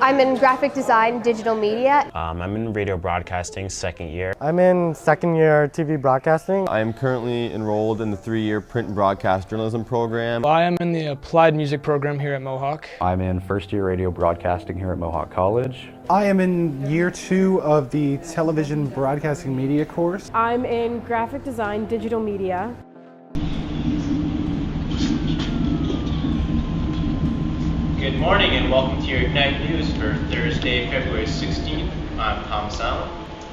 I'm in graphic design, digital media. I'm in radio broadcasting, second year. I'm in second year TV broadcasting. I am currently enrolled in the 3-year print and broadcast journalism program. I am in the applied music program here at Mohawk. I'm in first year radio broadcasting here at Mohawk College. I am in year 2 of the television broadcasting media course. I'm in graphic design, digital media. Good morning and welcome to your Ignite News for Thursday, February 16th. I'm Tom Salem.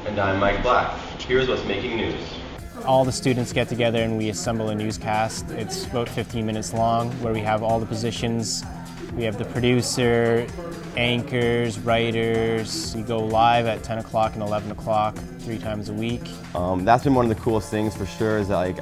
And I'm Mike Black. Here's what's making news. All the students get together and we assemble a newscast. It's about 15 minutes long where we have all the positions. We have the producer, anchors, writers. We go live at 10 o'clock and 11 o'clock 3 times a week. That's been one of the coolest things for sure is that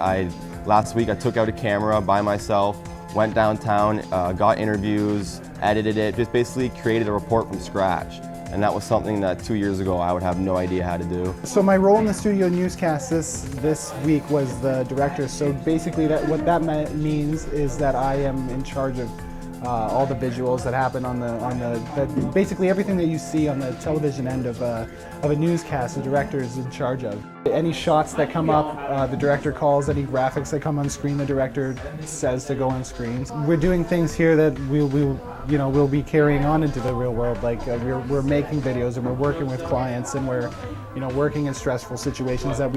last week I took out a camera by myself, went downtown, got interviews, edited it, just basically created a report from scratch. And that was something that 2 years ago I would have no idea how to do. So my role in the studio newscast this week was the director. So basically what that means is that I am in charge of all the visuals that happen basically everything that you see on the television end of a newscast, the director is in charge of. Any shots that come up, the director calls. Any graphics that come on screen, the director says to go on screen. We're doing things here that we'll be carrying on into the real world. We're making videos and we're working with clients and we're working in stressful situations that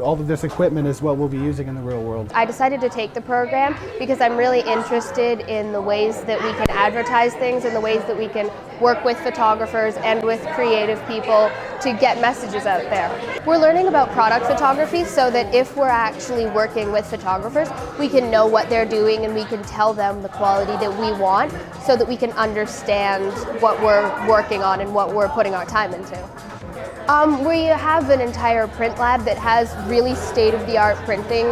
all of this equipment is what we'll be using in the real world. I decided to take the program because I'm really interested in the ways that we can advertise things and the ways that we can work with photographers and with creative people to get messages out there. We're learning about product photography so that if we're actually working with photographers, we can know what they're doing and we can tell them the quality that we want so that we can understand what we're working on and what we're putting our time into. We have an entire print lab that has really state-of-the-art printing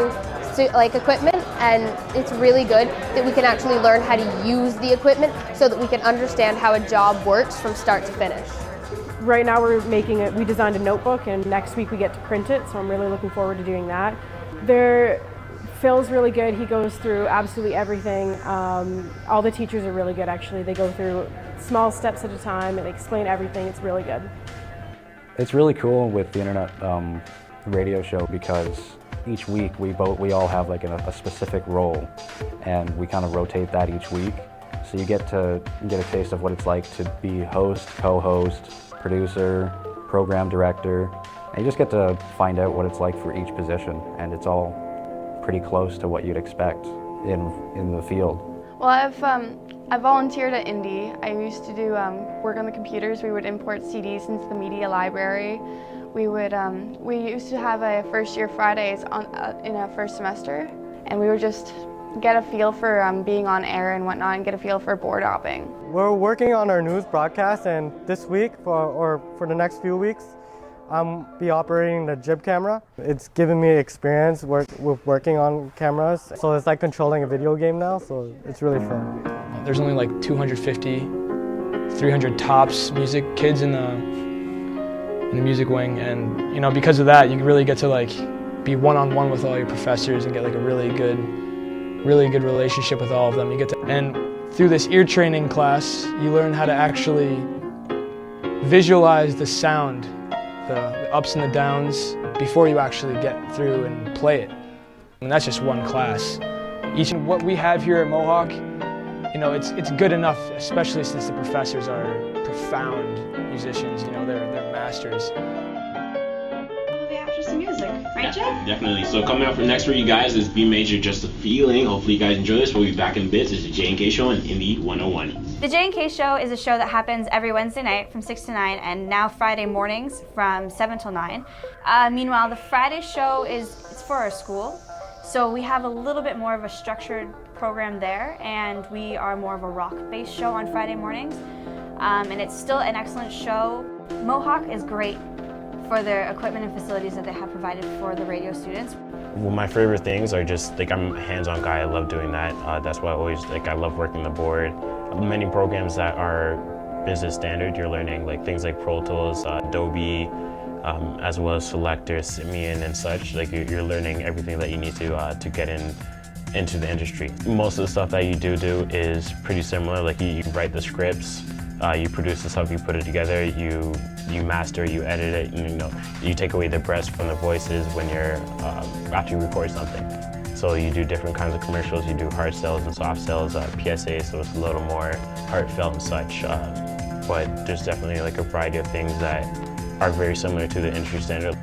equipment, and it's really good that we can actually learn how to use the equipment so that we can understand how a job works from start to finish. Right now we designed a notebook and next week we get to print it, so I'm really looking forward to doing that. Phil's really good, he goes through absolutely everything. All the teachers are really good actually, they go through small steps at a time and they explain everything, it's really good. It's really cool with the internet radio show because each week we all have a specific role and we kind of rotate that each week. So you get a taste of what it's like to be host, co-host, producer, program director, and you just get to find out what it's like for each position, and it's all pretty close to what you'd expect in the field. Well, I volunteered at Indy. I used to do work on the computers. We would import CDs into the media library. We used to have a first year Fridays in a first semester, and we would just get a feel for being on air and whatnot, and get a feel for board hopping. We're working on our news broadcast, and this week for the next few weeks, I'll be operating the jib camera. It's given me experience with working on cameras, so it's like controlling a video game now, so it's really fun. There's only like 250, 300 tops music kids in the music wing, and because of that, you really get to be one-on-one with all your professors and get a really good relationship with all of them. And through this ear training class, you learn how to actually visualize the sound, the ups and the downs, before you actually get through and play it. And that's just one class. What we have here at Mohawk, it's good enough, especially since the professors are profound musicians, they're masters. After some music, right, Jeff? Definitely. So coming up for next for you guys is B Major, Just a Feeling. Hopefully you guys enjoy this. We'll be back in bits. It's the J&K Show on Indie 101. The J&K Show is a show that happens every Wednesday night from 6 to 9 and now Friday mornings from 7 till 9. Meanwhile, the Friday show it's for our school. So we have a little bit more of a structured program there, and we are more of a rock-based show on Friday mornings. And it's still an excellent show. Mohawk is great for their equipment and facilities that they have provided for the radio students. Well, my favorite things are just, I'm a hands-on guy, I love doing that. That's why I love working the board. Many programs that are business standard, you're learning things like Pro Tools, Adobe, as well as Selector, Simian and such. You're learning everything that you need to get into the industry. Most of the stuff that you do is pretty similar. You write the scripts, You produce the stuff, you put it together, you master, you edit it, and you take away the breaths from the voices when you're after you record something. So you do different kinds of commercials, you do hard sells and soft sells, PSA, so it's a little more heartfelt and such. But there's definitely like a variety of things that are very similar to the industry standard.